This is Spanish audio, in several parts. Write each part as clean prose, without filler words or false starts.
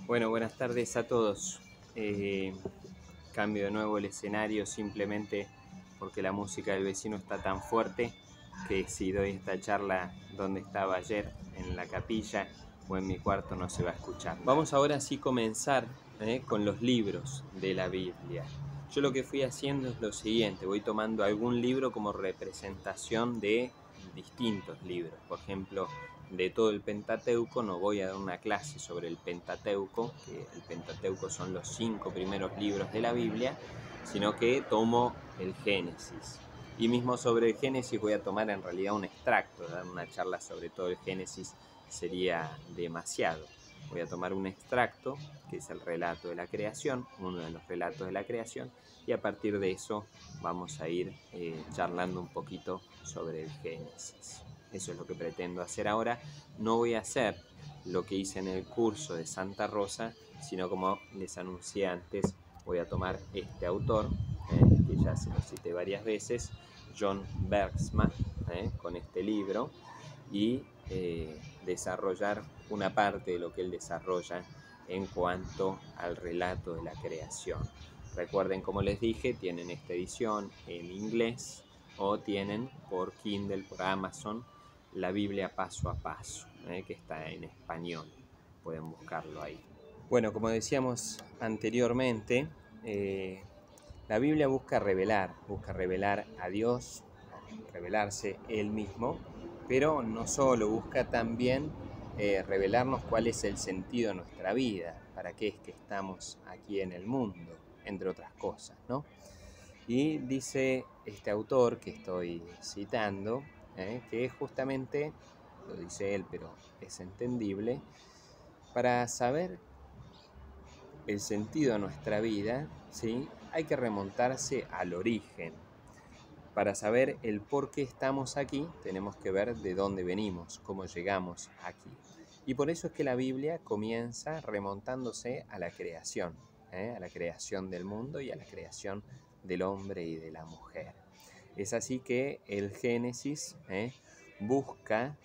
Bueno, buenas tardes a todos. Eh, Cambio de nuevo el escenario simplemente porque la música del vecino está tan fuerte que si doy esta charla donde estaba ayer, en la capilla o en mi cuarto, no se va a escuchar. Vamos ahora sí comenzar con los libros de la Biblia. Yo lo que fui haciendo es lo siguiente, voy tomando algún libro como representación de distintos libros. Por ejemplo, de todo el Pentateuco, no voy a dar una clase sobre el Pentateuco, que el Pentateuco son los 5 primeros libros de la Biblia, sino que tomo el Génesis. Y mismo sobre el Génesis voy a tomar en realidad un extracto, dar una charla sobre todo el Génesis sería demasiado. Voy a tomar un extracto, que es el relato de la creación, uno de los relatos de la creación, y a partir de eso vamos a ir charlando un poquito sobre el Génesis. Eso es lo que pretendo hacer ahora. No voy a hacer lo que hice en el curso de Santa Rosa, sino como les anuncié antes, voy a tomar este autor, que ya se lo cité varias veces, John Bergsma, con este libro, y desarrollar una parte de lo que él desarrolla en cuanto al relato de la creación. Recuerden, como les dije, tienen esta edición en inglés o tienen por Kindle, por Amazon, la Biblia paso a paso, que está en español. Pueden buscarlo ahí. Bueno, como decíamos anteriormente, la Biblia busca revelar a Dios, revelarse Él mismo, pero no solo, busca también revelarnos cuál es el sentido de nuestra vida, para qué es que estamos aquí en el mundo, entre otras cosas, ¿no? Y dice este autor que estoy citando, que justamente, lo dice él, pero es entendible, para saber el sentido de nuestra vida, ¿sí? Hay que remontarse al origen. Para saber el por qué estamos aquí, tenemos que ver de dónde venimos, cómo llegamos aquí. Y por eso es que la Biblia comienza remontándose a la creación del mundo y a la creación del hombre y de la mujer. Es así que el Génesis busca,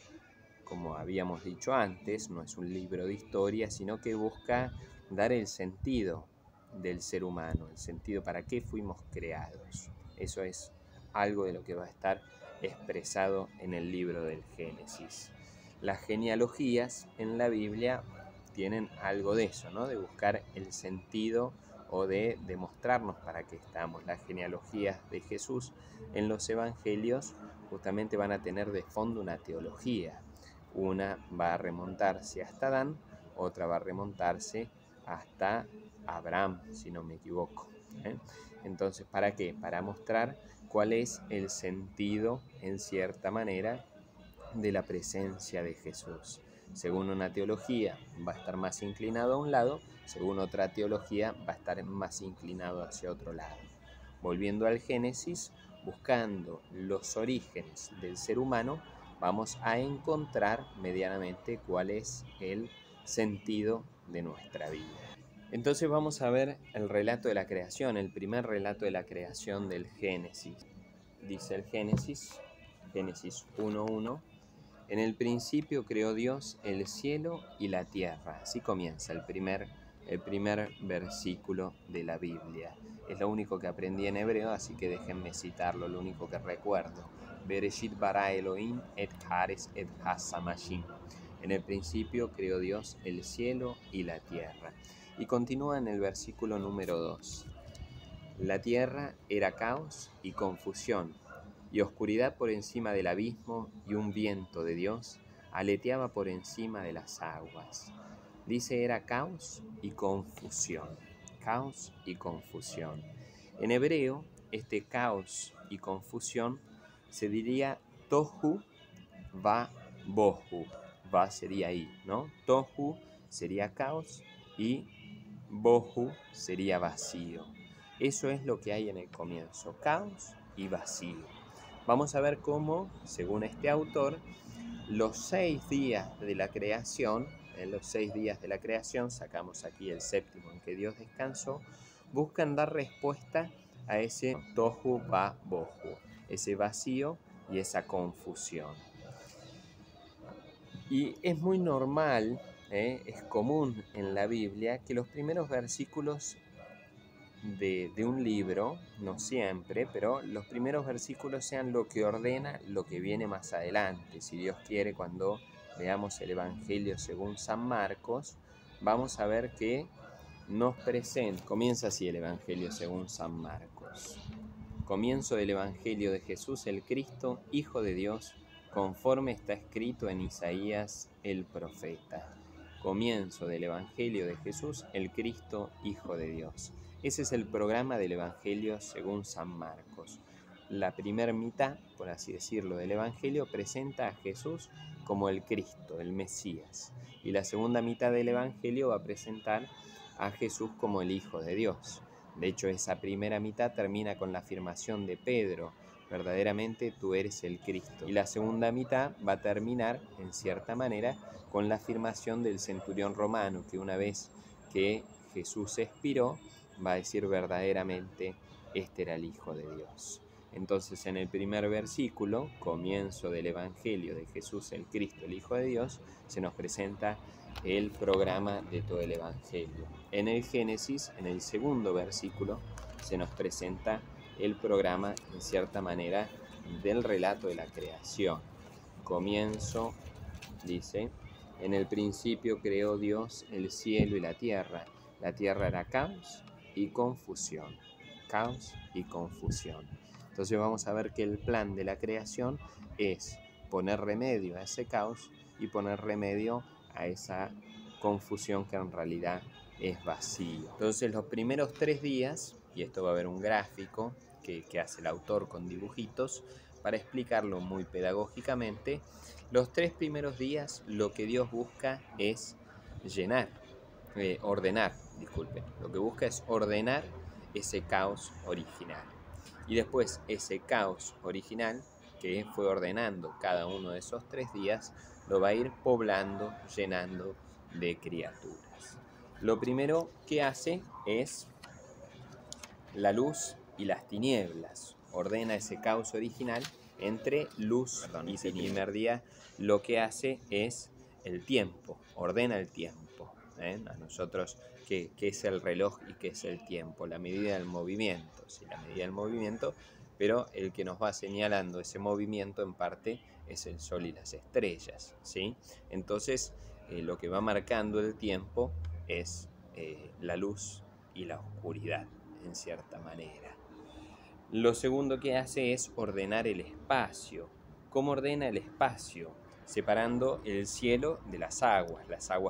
como habíamos dicho antes, no es un libro de historia, sino que busca dar el sentido del ser humano, el sentido para qué fuimos creados. Eso es algo de lo que va a estar expresado en el libro del Génesis. Las genealogías en la Biblia tienen algo de eso, ¿no? De buscar el sentido o de demostrarnos para qué estamos. Las genealogías de Jesús en los evangelios justamente van a tener de fondo una teología. Una va a remontarse hasta Adán, otra va a remontarse hasta Abraham, si no me equivoco. Entonces, ¿para qué? Para mostrar cuál es el sentido, en cierta manera, de la presencia de Jesús. Según una teología va a estar más inclinado a un lado, según otra teología va a estar más inclinado hacia otro lado. Volviendo al Génesis, buscando los orígenes del ser humano, vamos a encontrar medianamente cuál es el sentido de nuestra vida. Entonces vamos a ver el relato de la creación, el primer relato de la creación del Génesis. Dice el Génesis 1:1, en el principio creó Dios el cielo y la tierra. Así comienza el primer versículo de la Biblia. Es lo único que aprendí en hebreo, así que déjenme citarlo, lo único que recuerdo. Bereshit bara Elohim et haaretz et hasamashim. En el principio creó Dios el cielo y la tierra. Y continúa en el versículo número 2. La tierra era caos y confusión, y oscuridad por encima del abismo, y un viento de Dios aleteaba por encima de las aguas. Dice, era caos y confusión. Caos y confusión. En hebreo, este caos y confusión se diría tohu va bohu. Va sería ahí, ¿no? Tohu sería caos y bohu sería vacío. Eso es lo que hay en el comienzo, caos y vacío. Vamos a ver cómo, según este autor, los 6 días de la creación, en los 6 días de la creación, sacamos aquí el séptimo en que Dios descansó, buscan dar respuesta a ese tohu va bohu, ese vacío y esa confusión. Y es muy normal Es común en la Biblia que los primeros versículos de un libro, no siempre, pero los primeros versículos sean lo que ordena lo que viene más adelante. Si Dios quiere, cuando veamos el Evangelio según San Marcos, vamos a ver que nos presenta. Comienza así el Evangelio según San Marcos. Comienzo del Evangelio de Jesús el Cristo, Hijo de Dios, conforme está escrito en Isaías el profeta. Comienzo del Evangelio de Jesús el Cristo, Hijo de Dios. Ese es el programa del Evangelio según San Marcos. La primera mitad, por así decirlo, del Evangelio presenta a Jesús como el Cristo, el Mesías. Y la segunda mitad del Evangelio va a presentar a Jesús como el Hijo de Dios. De hecho, esa primera mitad termina con la afirmación de Pedro: verdaderamente tú eres el Cristo. Y la segunda mitad va a terminar, en cierta manera, con la afirmación del centurión romano, que una vez que Jesús expiró, va a decir verdaderamente este era el Hijo de Dios. Entonces, en el primer versículo, comienzo del Evangelio de Jesús el Cristo, el Hijo de Dios, se nos presenta el programa de todo el Evangelio. En el Génesis, en el segundo versículo, se nos presenta el programa, en cierta manera, del relato de la creación. Comienzo, dice: en el principio creó Dios el cielo y la tierra. La tierra era caos y confusión. Caos y confusión. Entonces vamos a ver que el plan de la creación es poner remedio a ese caos y poner remedio a esa confusión que en realidad es vacío. Entonces los primeros 3 días, y esto va a haber un gráfico que hace el autor con dibujitos para explicarlo muy pedagógicamente, los 3 primeros días lo que Dios busca es ordenar, lo que busca es ordenar ese caos original. Y después ese caos original que fue ordenando cada uno de esos 3 días, lo va a ir poblando, llenando de criaturas. Lo primero que hace es la luz y las tinieblas. Ordena ese caos original entre luz y tinieblas. El primer día lo que hace es el tiempo, ordena el tiempo. A nosotros, ¿qué es el reloj y qué es el tiempo? La medida del movimiento, sí, la medida del movimiento, pero el que nos va señalando ese movimiento en parte es el sol y las estrellas, ¿sí? Entonces, lo que va marcando el tiempo es la luz y la oscuridad, en cierta manera. Lo segundo que hace es ordenar el espacio. ¿Cómo ordena el espacio? Separando el cielo de las aguas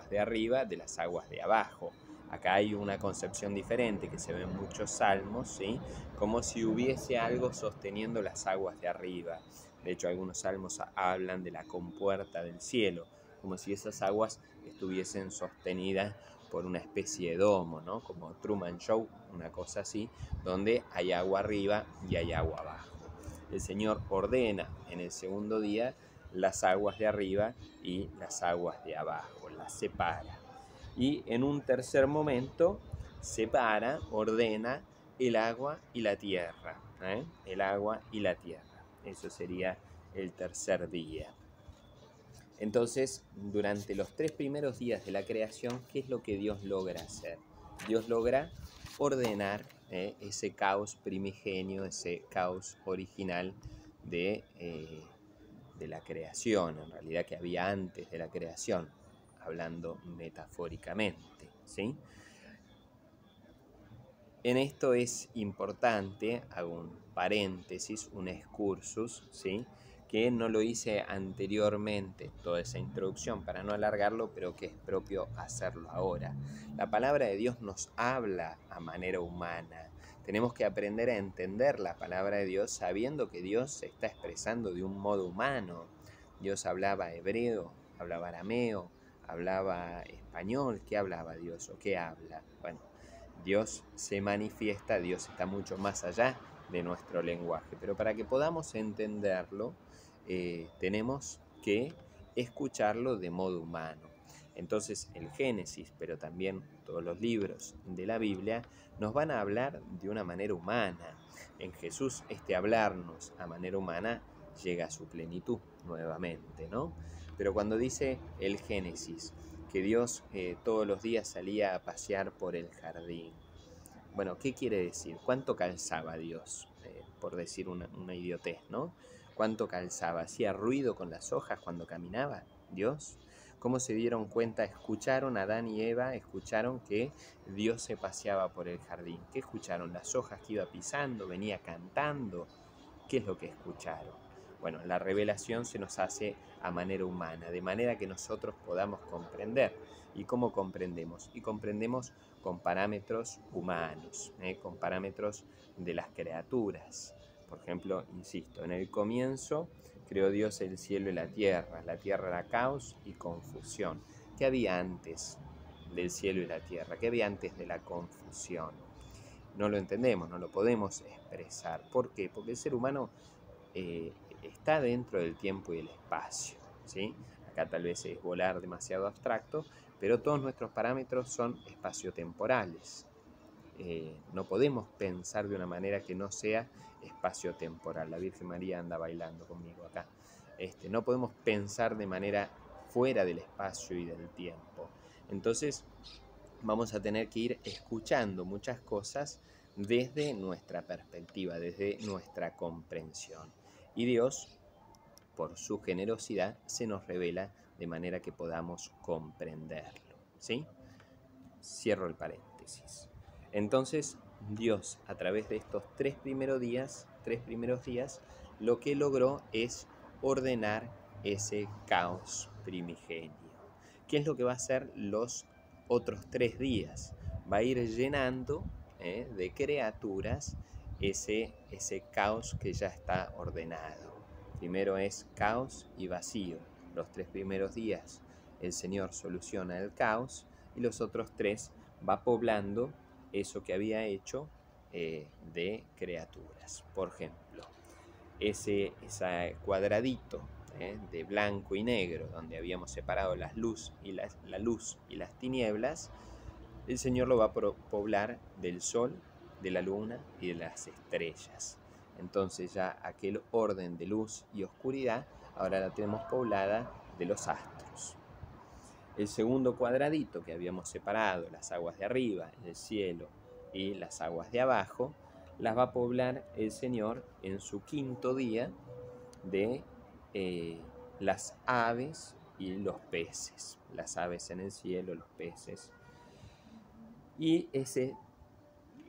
de arriba de las aguas de abajo. Acá hay una concepción diferente que se ve en muchos salmos, ¿sí? Como si hubiese algo sosteniendo las aguas de arriba. De hecho, algunos salmos hablan de la compuerta del cielo, como si esas aguas estuviesen sostenidas por una especie de domo, ¿no? Como Truman Show, una cosa así, donde hay agua arriba y hay agua abajo. El Señor ordena en el segundo día las aguas de arriba y las aguas de abajo, las separa. Y en un tercer momento separa, ordena el agua y la tierra, el agua y la tierra. Eso sería el tercer día. Entonces, durante los 3 primeros días de la creación, ¿qué es lo que Dios logra hacer? Dios logra ordenar ese caos primigenio, ese caos original de la creación, en realidad que había antes de la creación, hablando metafóricamente, ¿sí? En esto es importante, hago un paréntesis, un excursus, ¿sí? Que no lo hice anteriormente, toda esa introducción, para no alargarlo, pero que es propio hacerlo ahora. La palabra de Dios nos habla a manera humana. Tenemos que aprender a entender la palabra de Dios sabiendo que Dios se está expresando de un modo humano. Dios hablaba hebreo, hablaba arameo, hablaba español. ¿Qué hablaba Dios o qué habla? Bueno, Dios se manifiesta, Dios está mucho más allá de nuestro lenguaje, pero para que podamos entenderlo, tenemos que escucharlo de modo humano. Entonces el Génesis, pero también todos los libros de la Biblia, nos van a hablar de una manera humana. En Jesús este hablarnos a manera humana llega a su plenitud nuevamente, ¿no? Pero cuando dice el Génesis, que Dios todos los días salía a pasear por el jardín. Bueno, ¿qué quiere decir? ¿Cuánto calzaba Dios? Por decir una idiotez, ¿no? ¿Cuánto calzaba? ¿Hacía ruido con las hojas cuando caminaba Dios? ¿Cómo se dieron cuenta? Escucharon, Adán y Eva escucharon que Dios se paseaba por el jardín. ¿Qué escucharon? Las hojas que iba pisando, venía cantando. ¿Qué es lo que escucharon? Bueno, la revelación se nos hace a manera humana, de manera que nosotros podamos comprender. ¿Y cómo comprendemos? Y comprendemos con parámetros humanos, con parámetros de las criaturas. Por ejemplo, insisto, en el comienzo creó Dios el cielo y la tierra. La tierra era caos y confusión. ¿Qué había antes del cielo y la tierra? ¿Qué había antes de la confusión? No lo entendemos, no lo podemos expresar. ¿Por qué? Porque el ser humano está dentro del tiempo y el espacio, ¿sí? Acá tal vez es volar demasiado abstracto, pero todos nuestros parámetros son espaciotemporales. No podemos pensar de una manera que no sea espaciotemporal. La Virgen María anda bailando conmigo acá. No podemos pensar de manera fuera del espacio y del tiempo. Entonces vamos a tener que ir escuchando muchas cosas desde nuestra perspectiva, desde nuestra comprensión. Y Dios, por su generosidad, se nos revela de manera que podamos comprenderlo, ¿sí? Cierro el paréntesis. Entonces, Dios, a través de estos tres primeros días, lo que logró es ordenar ese caos primigenio. ¿Qué es lo que va a hacer los otros 3 días? Va a ir llenando de criaturas ese caos que ya está ordenado. Primero es caos y vacío. Los 3 primeros días el Señor soluciona el caos y los otros 3 va poblando eso que había hecho de criaturas. Por ejemplo, ese cuadradito de blanco y negro donde habíamos separado la luz y las tinieblas, el Señor lo va a poblar del sol, de la luna y de las estrellas. Entonces ya aquel orden de luz y oscuridad ahora la tenemos poblada de los astros. El segundo cuadradito que habíamos separado, las aguas de arriba, el cielo y las aguas de abajo, las va a poblar el Señor en su quinto día de las aves y los peces. Las aves en el cielo, los peces. Y ese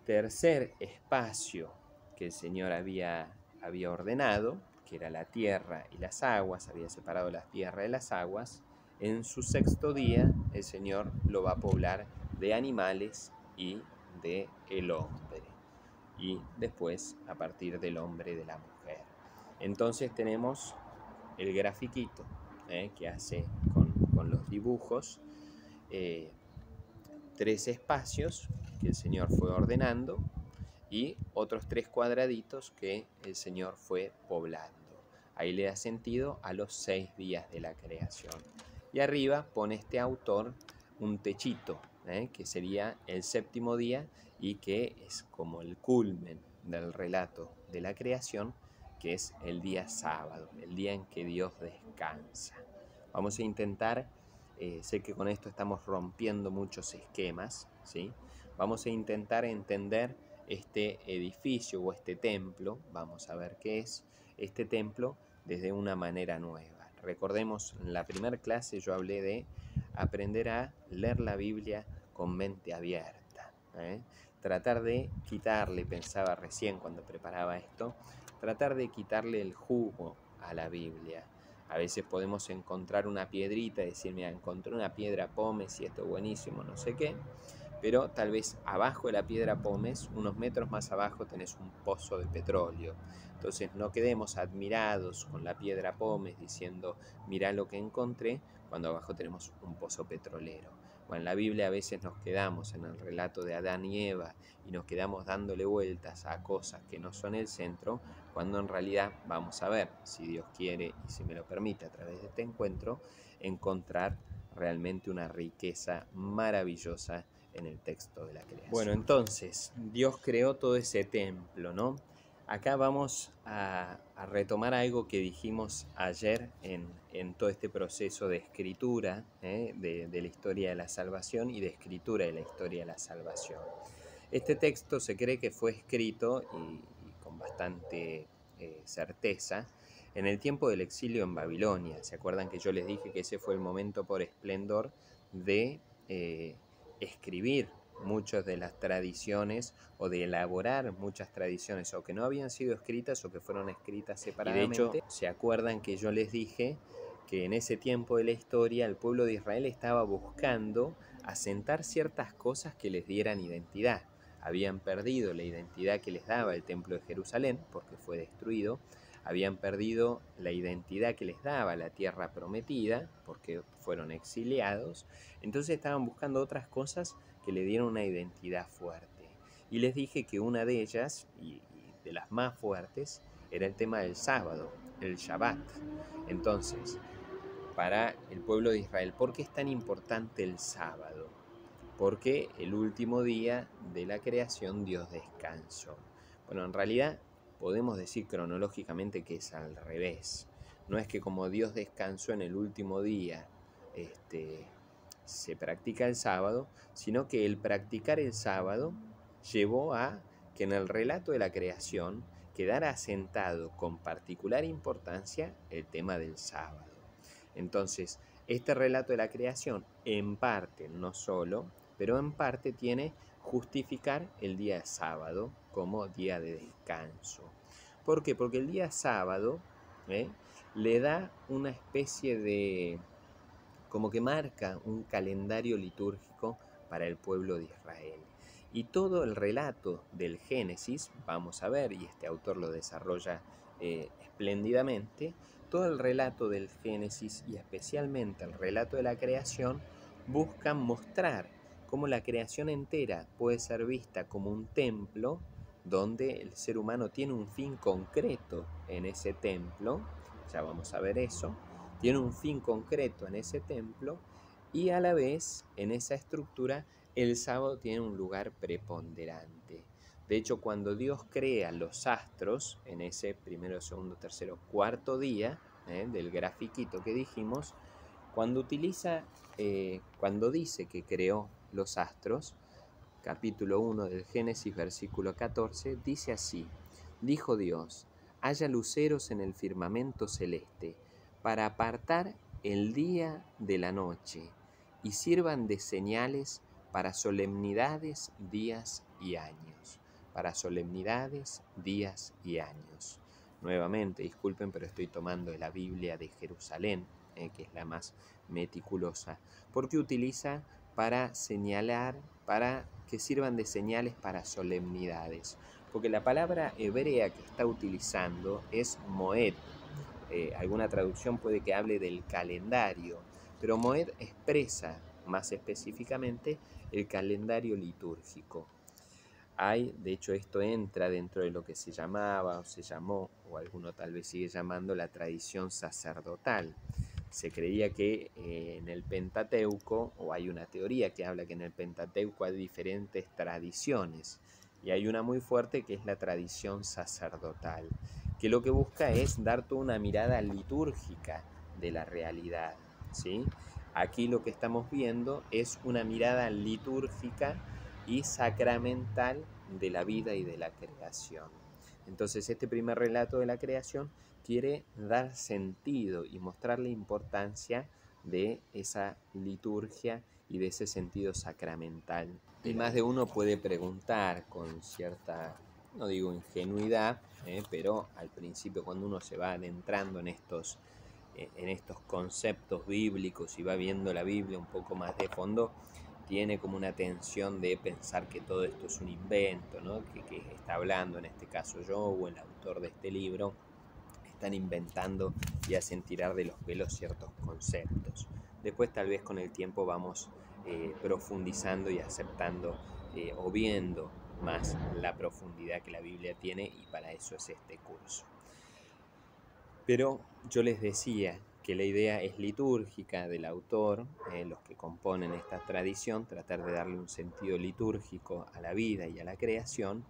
tercer espacio que el Señor había ordenado, que era la tierra y las aguas, había separado la tierra de las aguas, en su sexto día el Señor lo va a poblar de animales y de el hombre. Y después a partir del hombre y de la mujer. Entonces tenemos el grafiquito que hace con los dibujos, 3 espacios que el Señor fue ordenando y otros 3 cuadraditos que el Señor fue poblando. Ahí le da sentido a los 6 días de la creación. Y arriba pone este autor un techito, que sería el séptimo día y que es como el culmen del relato de la creación, que es el día sábado, el día en que Dios descansa. Vamos a intentar, sé que con esto estamos rompiendo muchos esquemas, ¿sí? Vamos a intentar entender este edificio o este templo, vamos a ver qué es este templo desde una manera nueva. Recordemos, en la primera clase yo hablé de aprender a leer la Biblia con mente abierta. Tratar de quitarle, pensaba recién cuando preparaba esto, tratar de quitarle el jugo a la Biblia. A veces podemos encontrar una piedrita y decir, mira, encontré una piedra pómez y esto es buenísimo, no sé qué. Pero tal vez abajo de la piedra pómez, unos metros más abajo, tenés un pozo de petróleo. Entonces no quedemos admirados con la piedra pómez diciendo, mirá lo que encontré, cuando abajo tenemos un pozo petrolero. Bueno, en la Biblia a veces nos quedamos en el relato de Adán y Eva y nos quedamos dándole vueltas a cosas que no son el centro, cuando en realidad vamos a ver, si Dios quiere y si me lo permite a través de este encuentro, encontrar realmente una riqueza maravillosa en el texto de la creación. Bueno, entonces, Dios creó todo ese templo, ¿no? Acá vamos a retomar algo que dijimos ayer en todo este proceso de escritura de la historia de la salvación y de escritura de la historia de la salvación. Este texto se cree que fue escrito y con bastante certeza en el tiempo del exilio en Babilonia. ¿Se acuerdan que yo les dije que ese fue el momento por esplendor de escribir muchas de las tradiciones o de elaborar muchas tradiciones o que no habían sido escritas o que fueron escritas separadamente? Y de hecho, ¿se acuerdan que yo les dije que en ese tiempo de la historia el pueblo de Israel estaba buscando asentar ciertas cosas que les dieran identidad? Habían perdido la identidad que les daba el templo de Jerusalén porque fue destruido, habían perdido la identidad que les daba la tierra prometida porque fueron exiliados, entonces estaban buscando otras cosas que le dieron una identidad fuerte. Y les dije que una de ellas, y de las más fuertes, era el tema del sábado, el Shabbat. Entonces, para el pueblo de Israel, ¿por qué es tan importante el sábado? Porque el último día de la creación Dios descansó. Bueno, en realidad podemos decir cronológicamente que es al revés. No es que como Dios descansó en el último día, se practica el sábado, sino que el practicar el sábado llevó a que en el relato de la creación quedara asentado con particular importancia el tema del sábado. Entonces, este relato de la creación, en parte, no solo, pero en parte tiene justificar el día sábado como día de descanso. ¿Por qué? Porque el día sábado le da una especie de, como que marca un calendario litúrgico para el pueblo de Israel. Y todo el relato del Génesis, vamos a ver, y este autor lo desarrolla espléndidamente, todo el relato del Génesis y especialmente el relato de la creación buscan mostrar cómo la creación entera puede ser vista como un templo donde el ser humano tiene un fin concreto en ese templo, ya vamos a ver eso, tiene un fin concreto en ese templo y a la vez en esa estructura el sábado tiene un lugar preponderante. De hecho, cuando Dios crea los astros, en ese primero, segundo, tercero, cuarto día del grafiquito que dijimos, cuando dice que creó los astros, capítulo 1 del Génesis, versículo 14, dice así: dijo Dios, haya luceros en el firmamento celeste, para apartar el día de la noche, y sirvan de señales para solemnidades, días y años. Para solemnidades, días y años. Nuevamente, disculpen, pero estoy tomando de la Biblia de Jerusalén, que es la más meticulosa, porque utiliza para señalar, para que sirvan de señales para solemnidades. Porque la palabra hebrea que está utilizando es moed. Alguna traducción puede que hable del calendario, pero moed expresa más específicamente el calendario litúrgico. Hay, de hecho, esto entra dentro de lo que se llamaba o se llamó, o alguno tal vez sigue llamando, la tradición sacerdotal. Se creía que en el Pentateuco, o hay una teoría que habla que en el Pentateuco hay diferentes tradiciones, y hay una muy fuerte que es la tradición sacerdotal, que lo que busca es dar toda una mirada litúrgica de la realidad, ¿sí? Aquí lo que estamos viendo es una mirada litúrgica y sacramental de la vida y de la creación. Entonces este primer relato de la creación quiere dar sentido y mostrar la importancia de esa liturgia y de ese sentido sacramental. Y más de uno puede preguntar con cierta, no digo ingenuidad, pero al principio cuando uno se va adentrando en estos conceptos bíblicos y va viendo la Biblia un poco más de fondo, tiene como una tensión de pensar que todo esto es un invento, ¿no? que está hablando, en este caso yo o el autor de este libro, están inventando y hacen tirar de los pelos ciertos conceptos. Después tal vez con el tiempo vamos profundizando y aceptando o viendo más la profundidad que la Biblia tiene, y para eso es este curso. Pero yo les decía que la idea es litúrgica del autor, los que componen esta tradición, tratar de darle un sentido litúrgico a la vida y a la creación,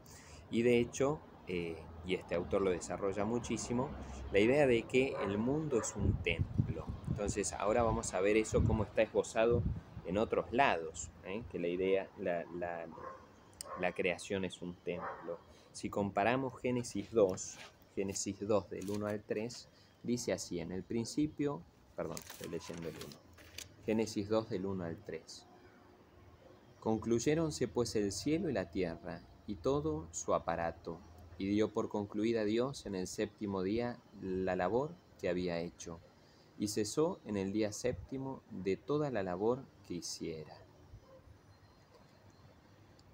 y de hecho y este autor lo desarrolla muchísimo, la idea de que el mundo es un templo. Entonces ahora vamos a ver eso cómo está esbozado en otros lados, que la idea, la creación es un templo. Si comparamos Génesis 2 del 1 al 3, dice así, en el principio, perdón, estoy leyendo el 1, Génesis 2 del 1 al 3. Concluyéronse pues el cielo y la tierra, y todo su aparato, y dio por concluida Dios en el séptimo día la labor que había hecho, y cesó en el día séptimo de toda la labor que hiciera.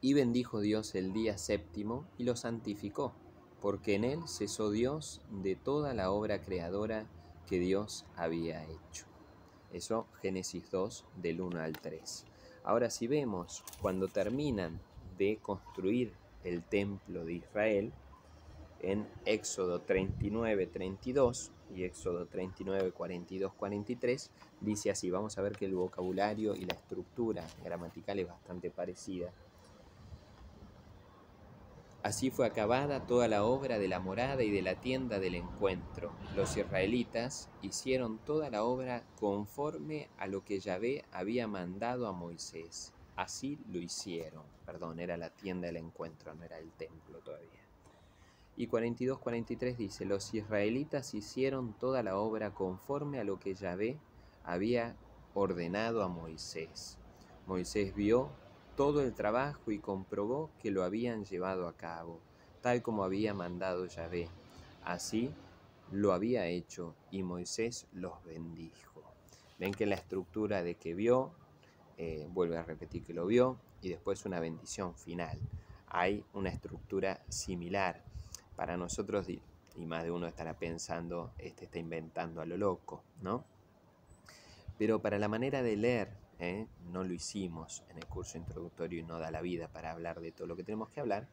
Y bendijo Dios el día séptimo y lo santificó, porque en él cesó Dios de toda la obra creadora que Dios había hecho. Eso, Génesis 2, del 1 al 3. Ahora, si vemos cuando terminan de construir el templo de Israel, en Éxodo 39, 32 y Éxodo 39, 42, 43, dice así, vamos a ver que el vocabulario y la estructura gramatical es bastante parecida. Así fue acabada toda la obra de la morada y de la tienda del encuentro. Los israelitas hicieron toda la obra conforme a lo que Yahvé había mandado a Moisés. Así lo hicieron. Perdón, era la tienda del encuentro, no era el templo todavía. Y 42-43 dice, los israelitas hicieron toda la obra conforme a lo que Yahvé había ordenado a Moisés. Moisés vio todo el trabajo y comprobó que lo habían llevado a cabo, tal como había mandado Yahvé. Así lo había hecho y Moisés los bendijo. Ven que la estructura de que vio, vuelve a repetir que lo vio, y después una bendición final. Hay una estructura similar. Para nosotros, y más de uno estará pensando, está inventando a lo loco, ¿no? Pero para la manera de leer, no lo hicimos en el curso introductorio y no da la vida para hablar de todo lo que tenemos que hablar,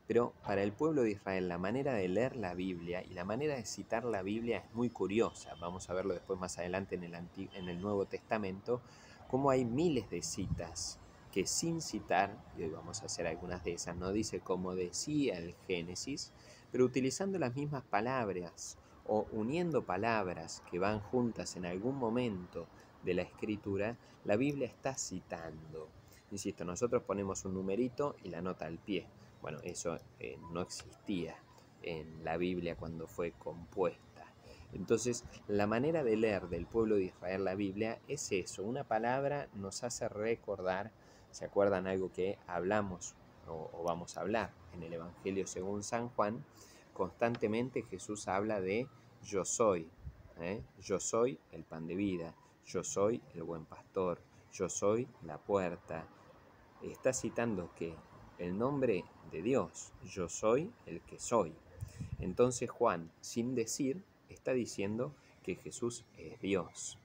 pero para el pueblo de Israel la manera de leer la Biblia y la manera de citar la Biblia es muy curiosa. Vamos a verlo después más adelante en el Nuevo Testamento, cómo hay miles de citas que sin citar, y hoy vamos a hacer algunas de esas, no dice como decía el Génesis, pero utilizando las mismas palabras o uniendo palabras que van juntas en algún momento de la escritura, la Biblia está citando. Insisto, nosotros ponemos un numerito y la nota al pie. Bueno, eso no existía en la Biblia cuando fue compuesta. Entonces, la manera de leer del pueblo de Israel la Biblia es eso. Una palabra nos hace recordar, ¿se acuerdan algo que hablamos o vamos a hablar en el Evangelio según San Juan? Constantemente Jesús habla de yo soy. Yo soy el pan de vida. Yo soy el buen pastor, yo soy la puerta. Está citando que el nombre de Dios, yo soy el que soy. Entonces Juan, sin decir, está diciendo que Jesús es Dios.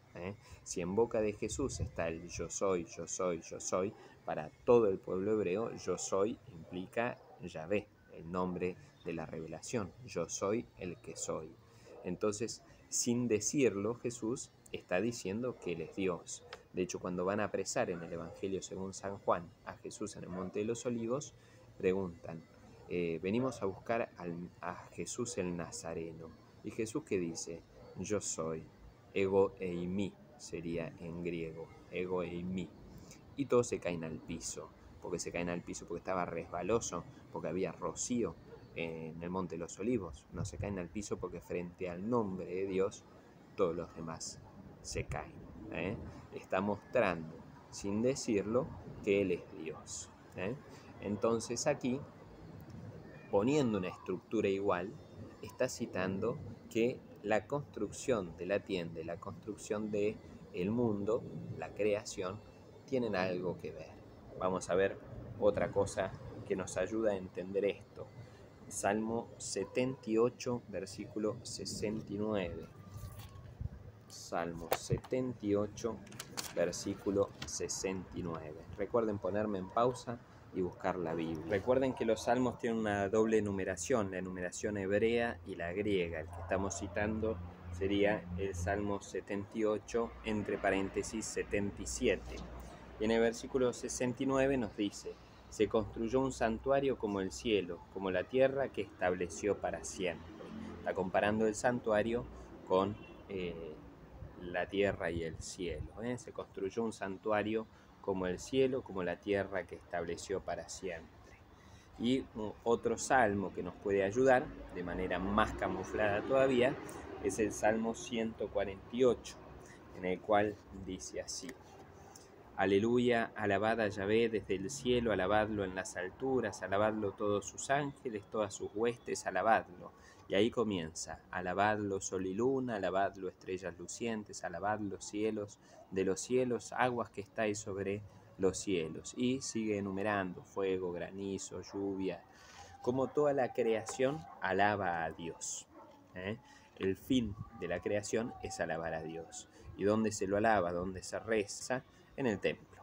Si en boca de Jesús está el yo soy, yo soy, yo soy, para todo el pueblo hebreo, yo soy implica Yahvé, el nombre de la revelación. Yo soy el que soy. Entonces, sin decirlo, Jesús está diciendo que Él es Dios. De hecho, cuando van a apresar en el Evangelio según San Juan a Jesús en el Monte de los Olivos, preguntan, venimos a buscar a Jesús el Nazareno. ¿Y Jesús qué dice? Yo soy, ego eimi sería en griego, ego eimi. Y todos se caen al piso. Porque se caen al piso porque estaba resbaloso, porque había rocío en el Monte de los Olivos. No se caen al piso porque frente al nombre de Dios todos los demás se caen. Está mostrando, sin decirlo, que Él es Dios. Entonces aquí, poniendo una estructura igual, está citando que la construcción de la tienda y la construcción del mundo, la creación, tienen algo que ver. Vamos a ver otra cosa que nos ayuda a entender esto. Salmo 78, versículo 69. Salmo 78, versículo 69. Recuerden ponerme en pausa y buscar la Biblia. Recuerden que los salmos tienen una doble numeración, la numeración hebrea y la griega. El que estamos citando sería el Salmo 78, entre paréntesis 77. Y en el versículo 69 nos dice, Se construyó un santuario como el cielo, como la tierra que estableció para siempre. Está comparando el santuario con la tierra y el cielo. Se construyó un santuario como el cielo, como la tierra que estableció para siempre. Y otro salmo que nos puede ayudar, de manera más camuflada todavía, es el Salmo 148, en el cual dice así: Aleluya, alabad a Yahvé desde el cielo, alabadlo en las alturas, alabadlo todos sus ángeles, todas sus huestes, alabadlo. Y ahí comienza: alabadlo sol y luna, alabadlo estrellas lucientes, alabadlo cielos de los cielos, aguas que estáis sobre los cielos. Y sigue enumerando: fuego, granizo, lluvia. Como toda la creación alaba a Dios. El fin de la creación es alabar a Dios. ¿Y dónde se lo alaba? ¿Dónde se reza? En el templo.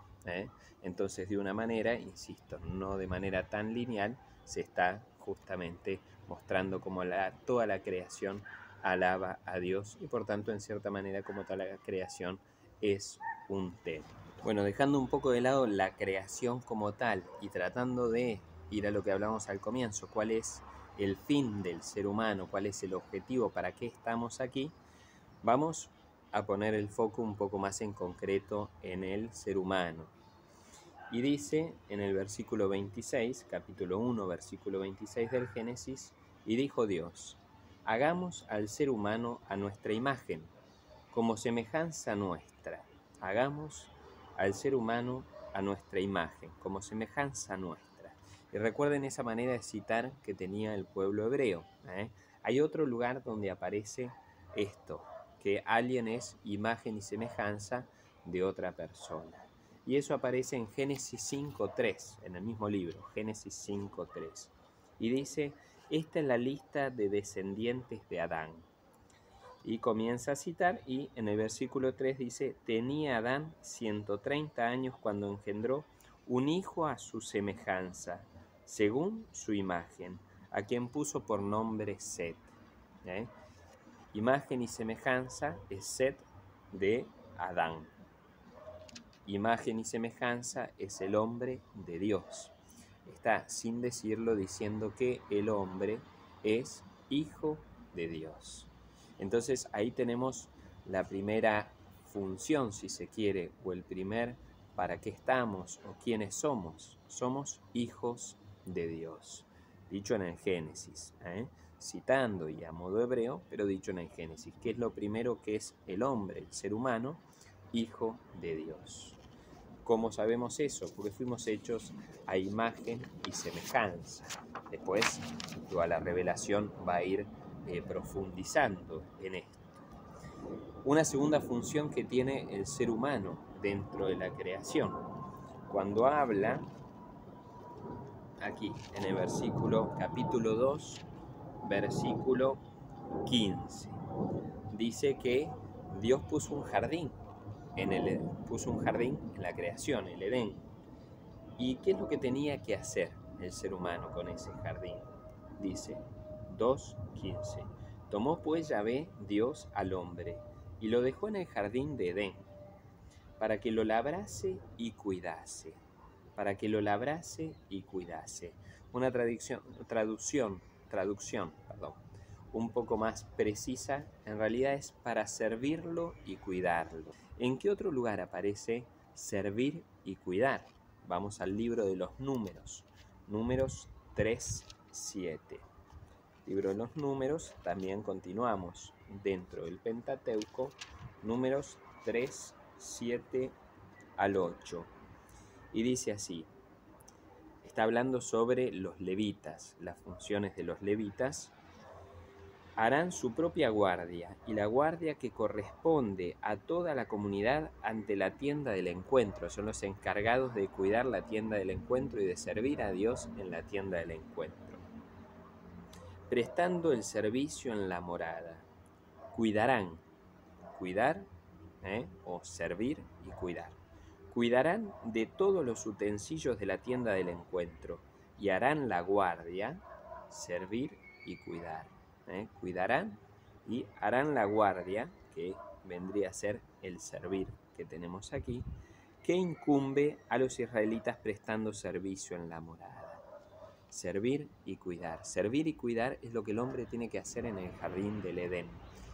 Entonces, de una manera, insisto, no de manera tan lineal, se está justamente mostrando cómo toda la creación alaba a Dios y por tanto, en cierta manera, como toda la creación es un templo. Bueno, dejando un poco de lado la creación como tal y tratando de ir a lo que hablamos al comienzo, cuál es el fin del ser humano, cuál es el objetivo, para qué estamos aquí, vamos a poner el foco un poco más en concreto en el ser humano. Y dice en el versículo 26, capítulo 1, versículo 26 del Génesis: y dijo Dios, hagamos al ser humano a nuestra imagen, como semejanza nuestra. Hagamos al ser humano a nuestra imagen, como semejanza nuestra. Y recuerden esa manera de citar que tenía el pueblo hebreo. Hay otro lugar donde aparece esto, que alguien es imagen y semejanza de otra persona. Y eso aparece en Génesis 5.3, en el mismo libro, Génesis 5.3. Y dice: esta es la lista de descendientes de Adán. Y comienza a citar, y en el versículo 3 dice: tenía Adán 130 años cuando engendró un hijo a su semejanza, según su imagen, a quien puso por nombre Set. Imagen y semejanza es Set de Adán. Imagen y semejanza es el hombre de Dios. Está, sin decirlo, diciendo que el hombre es hijo de Dios. Entonces ahí tenemos la primera función, si se quiere, o el primer para qué estamos o quiénes somos. Somos hijos de Dios. Dicho en el Génesis, citando y a modo hebreo, pero dicho en el Génesis. ¿Qué es lo primero que es el hombre, el ser humano? Hijo de Dios. ¿Cómo sabemos eso? Porque fuimos hechos a imagen y semejanza. Después, toda la revelación va a ir profundizando en esto. Una segunda función que tiene el ser humano dentro de la creación. Cuando habla, aquí en el versículo, capítulo 2, versículo 15, dice que Dios puso un jardín en la creación, el Edén. ¿Y qué es lo que tenía que hacer el ser humano con ese jardín? Dice 2.15. Tomó pues Yahvé Dios al hombre y lo dejó en el jardín de Edén para que lo labrase y cuidase. Para que lo labrase y cuidase. Una traducción, un poco más precisa, en realidad es para servirlo y cuidarlo. ¿En qué otro lugar aparece servir y cuidar? Vamos al libro de los Números, Números 3.7. Libro de los Números, también continuamos dentro del Pentateuco, Números 3.7 al 8. Y dice así, está hablando sobre los levitas, las funciones de los levitas. Harán su propia guardia, y la guardia que corresponde a toda la comunidad ante la tienda del encuentro. Son los encargados de cuidar la tienda del encuentro y de servir a Dios en la tienda del encuentro. Prestando el servicio en la morada. Cuidarán, cuidar, o servir y cuidar. Cuidarán de todos los utensilios de la tienda del encuentro y harán la guardia, servir y cuidar. Cuidarán y harán la guardia, que vendría a ser el servir que tenemos aquí, ¿qué incumbe a los israelitas prestando servicio en la morada? Servir y cuidar. Servir y cuidar es lo que el hombre tiene que hacer en el jardín del Edén.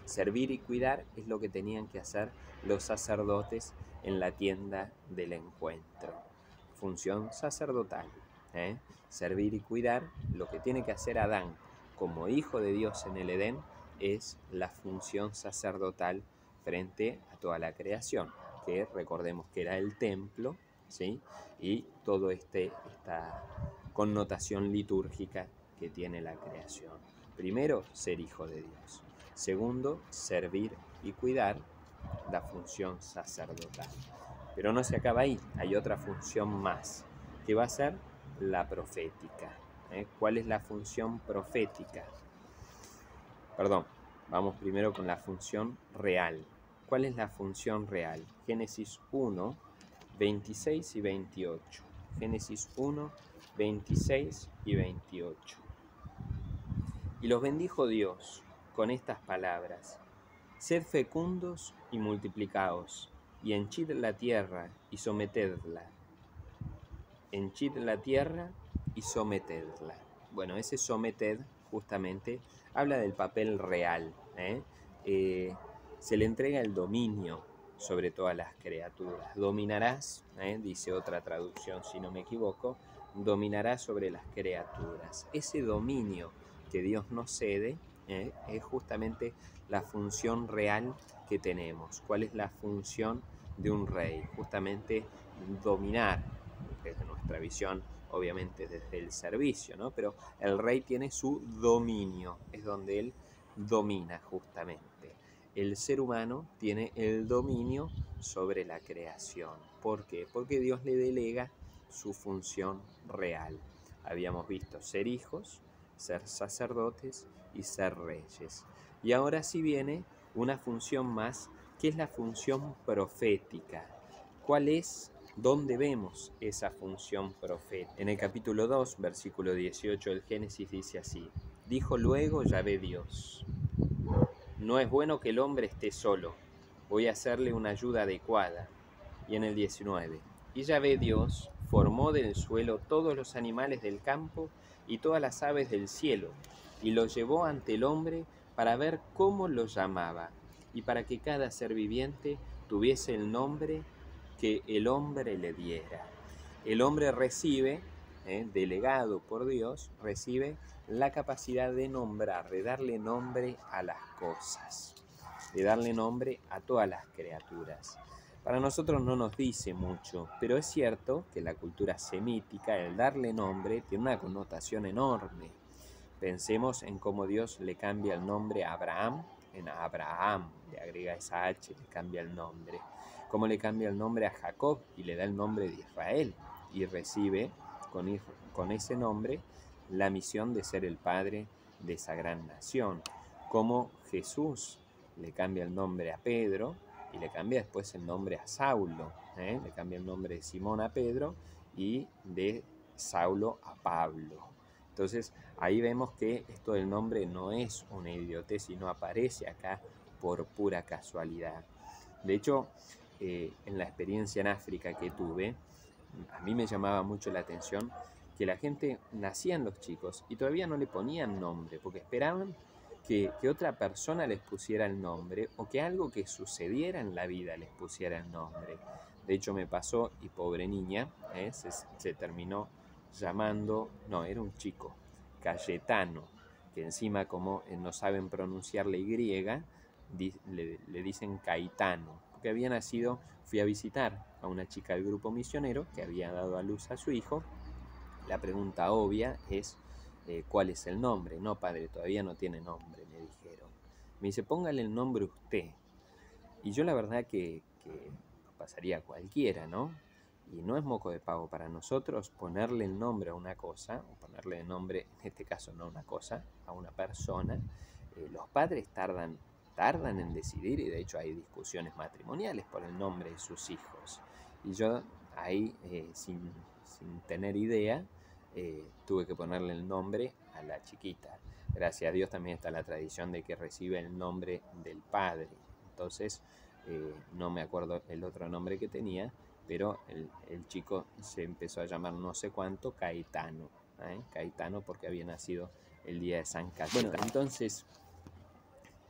Servir y cuidar es lo que tenían que hacer los sacerdotes en la tienda del encuentro. Función sacerdotal. Servir y cuidar, lo que tiene que hacer Adán como hijo de Dios en el Edén es la función sacerdotal frente a toda la creación, que recordemos que era el templo, ¿sí? Y todo esta connotación litúrgica que tiene la creación. Primero, ser hijo de Dios. Segundo, servir y cuidar, la función sacerdotal. Pero no se acaba ahí, hay otra función más, que va a ser la profética. ¿Cuál es la función profética? Perdón, vamos primero con la función real. ¿Cuál es la función real? Génesis 1, 26 y 28. Génesis 1, 26 y 28. Y los bendijo Dios con estas palabras: sed fecundos y multiplicaos, y henchid la tierra y sometedla. Henchid la tierra y sometedla. Bueno, ese someted justamente habla del papel real. Se le entrega el dominio sobre todas las criaturas. Dominarás, dice otra traducción si no me equivoco, dominarás sobre las criaturas. Ese dominio que Dios nos cede es justamente la función real que tenemos. ¿Cuál es la función de un rey? Justamente dominar, desde nuestra visión, obviamente desde el servicio, ¿no? Pero el rey tiene su dominio, es donde él domina justamente. El ser humano tiene el dominio sobre la creación. ¿Por qué? Porque Dios le delega su función real. Habíamos visto ser hijos, ser sacerdotes y ser reyes. Y ahora sí viene una función más, que es la función profética. ¿Cuál es? ¿Dónde vemos esa función profética? En el capítulo 2, versículo 18 del Génesis dice así: dijo luego Yahvé Dios: no es bueno que el hombre esté solo, voy a hacerle una ayuda adecuada. Y en el 19, y Yahvé Dios formó del suelo todos los animales del campo y todas las aves del cielo, y los llevó ante el hombre para ver cómo los llamaba, y para que cada ser viviente tuviese el nombre que el hombre le diera. El hombre recibe, delegado por Dios, recibe la capacidad de nombrar, de darle nombre a las cosas, de darle nombre a todas las criaturas. Para nosotros no nos dice mucho, pero es cierto que en la cultura semítica el darle nombre tiene una connotación enorme. Pensemos en cómo Dios le cambia el nombre a Abraham, en Abraham, le agrega esa H, le cambia el nombre. Cómo le cambia el nombre a Jacob y le da el nombre de Israel, y recibe con ese nombre la misión de ser el padre de esa gran nación. Cómo Jesús le cambia el nombre a Pedro y le cambia después el nombre a Saulo, le cambia el nombre de Simón a Pedro y de Saulo a Pablo. Entonces ahí vemos que esto del nombre no es una idiotez, sino aparece acá por pura casualidad. De hecho, en la experiencia en África que tuve, a mí me llamaba mucho la atención que la gente, nacían los chicos y todavía no le ponían nombre, porque esperaban que otra persona les pusiera el nombre o que algo que sucediera en la vida les pusiera el nombre. De hecho me pasó, y pobre niña, se terminó llamando, no, era un chico, Cayetano, que encima como no saben pronunciar la Y, le dicen Caetano, porque había nacido, fui a visitar a una chica del grupo misionero que había dado a luz a su hijo. La pregunta obvia es, ¿cuál es el nombre? No, padre, todavía no tiene nombre, me dijeron. Me dice, póngale el nombre usted. Y yo la verdad que pasaría a cualquiera, ¿no? Y no es moco de pavo para nosotros ponerle el nombre a una cosa, o ponerle el nombre, en este caso no a una cosa, a una persona. Los padres tardan en decidir, y de hecho hay discusiones matrimoniales por el nombre de sus hijos. Y yo ahí, sin tener idea, tuve que ponerle el nombre a la chiquita. Gracias a Dios también está la tradición de que recibe el nombre del padre. Entonces, no me acuerdo el otro nombre que tenía, pero el chico se empezó a llamar no sé cuánto Caetano, Caetano porque había nacido el día de San Cayetano. Bueno, entonces,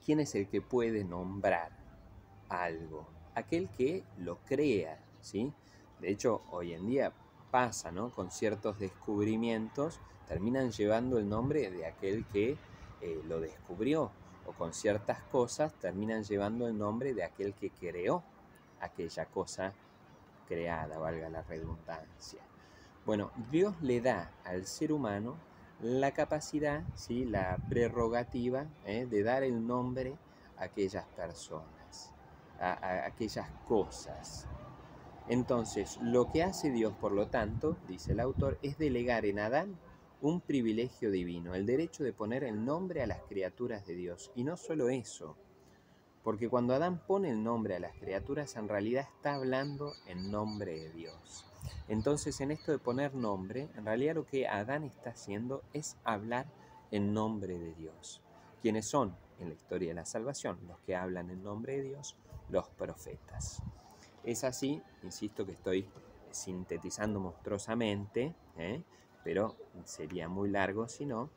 ¿quién es el que puede nombrar algo? Aquel que lo crea, ¿sí? De hecho, hoy en día pasa, ¿no? Con ciertos descubrimientos, terminan llevando el nombre de aquel que lo descubrió, o con ciertas cosas terminan llevando el nombre de aquel que creó aquella cosa creada, valga la redundancia. Bueno, Dios le da al ser humano la capacidad, ¿sí? La prerrogativa de dar el nombre a aquellas personas, a aquellas cosas. Entonces, lo que hace Dios, por lo tanto, dice el autor, es delegar en Adán un privilegio divino, el derecho de poner el nombre a las criaturas de Dios. Y no solo eso, porque cuando Adán pone el nombre a las criaturas, en realidad está hablando en nombre de Dios. Entonces, en esto de poner nombre, en realidad lo que Adán está haciendo es hablar en nombre de Dios. ¿Quiénes son en la historia de la salvación? Los que hablan en nombre de Dios, los profetas. Es así, insisto que estoy sintetizando monstruosamente, pero sería muy largo si no.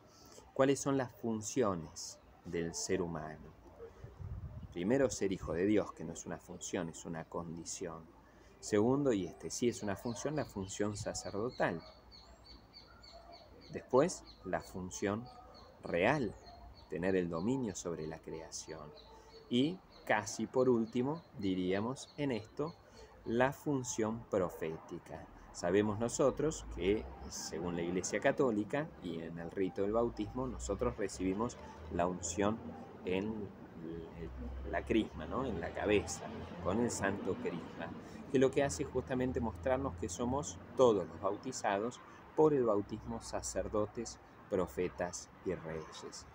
¿Cuáles son las funciones del ser humano? Primero, ser hijo de Dios, que no es una función, es una condición. Segundo, y este sí es una función, la función sacerdotal. Después, la función real, tener el dominio sobre la creación. Y casi por último, diríamos en esto, la función profética. Sabemos nosotros que, según la Iglesia Católica y en el rito del bautismo, nosotros recibimos la unción en la crisma, ¿no? En la cabeza, con el santo crisma, que lo que hace es justamente mostrarnos que somos todos los bautizados por el bautismo sacerdotes, profetas y reyes.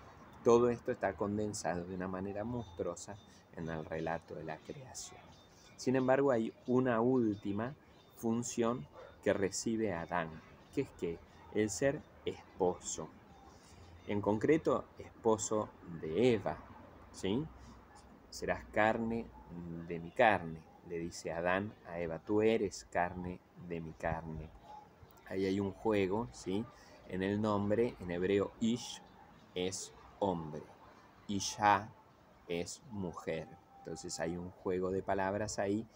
Todo esto está condensado de una manera monstruosa en el relato de la creación. Sin embargo, hay una última función que recibe Adán, que es que el ser esposo. En concreto, esposo de Eva, ¿sí? Serás carne de mi carne, le dice Adán a Eva, tú eres carne de mi carne. Ahí hay un juego, ¿sí? En el nombre, en hebreo, Ish es hombre, Isha es mujer. Entonces hay un juego de palabras ahí.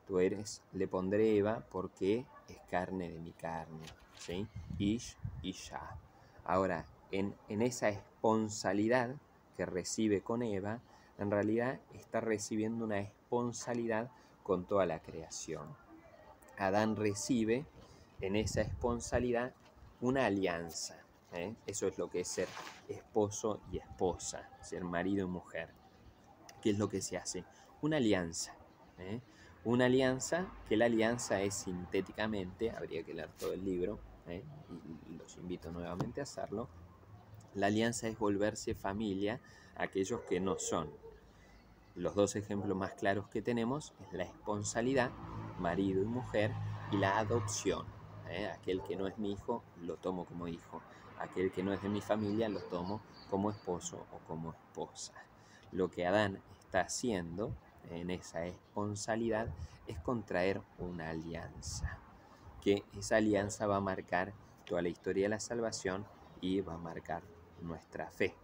Tú eres, le pondré Eva porque es carne de mi carne, ¿sí? Ish, Isha. Ahora, en esa esponsalidad que recibe con Eva, en realidad está recibiendo una esponsalidad con toda la creación. Adán recibe en esa esponsalidad una alianza. Eso es lo que es ser esposo y esposa, ser marido y mujer. ¿Qué es lo que se hace? Una alianza. Una alianza, que la alianza es sintéticamente, habría que leer todo el libro, y los invito nuevamente a hacerlo. La alianza es volverse familia a aquellos que no son. Los dos ejemplos más claros que tenemos es la esponsalidad, marido y mujer, y la adopción. Aquel que no es mi hijo, lo tomo como hijo. Aquel que no es de mi familia, lo tomo como esposo o como esposa. Lo que Adán está haciendo en esa esponsalidad es contraer una alianza, que esa alianza va a marcar toda la historia de la salvación y va a marcar nuestra fe.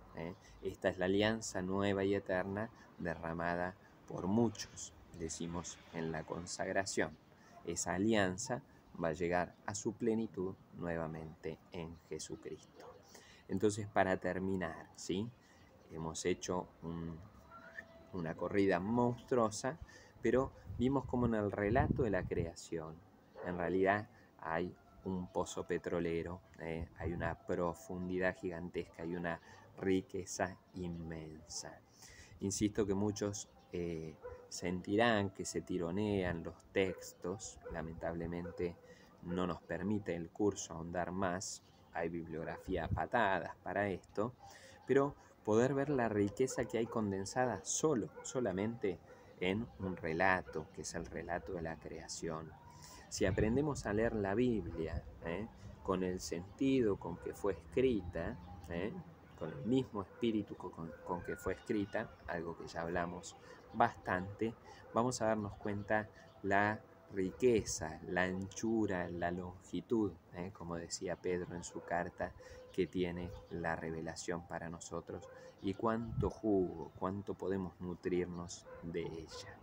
Esta es la alianza nueva y eterna derramada por muchos, decimos en la consagración. Esa alianza va a llegar a su plenitud nuevamente en Jesucristo. Entonces, para terminar, ¿sí? Hemos hecho una corrida monstruosa, pero vimos como en el relato de la creación, en realidad hay un pozo petrolero, hay una profundidad gigantesca, hay una riqueza inmensa. Insisto que muchos sentirán que se tironean los textos, lamentablemente no nos permite el curso ahondar más, hay bibliografía a patadas para esto, pero poder ver la riqueza que hay condensada solamente en un relato, que es el relato de la creación. Si aprendemos a leer la Biblia con el sentido con que fue escrita, con el mismo espíritu con que fue escrita, algo que ya hablamos bastante, vamos a darnos cuenta la riqueza, la anchura, la longitud, como decía Pedro en su carta, que tiene la revelación para nosotros y cuánto jugo, cuánto podemos nutrirnos de ella.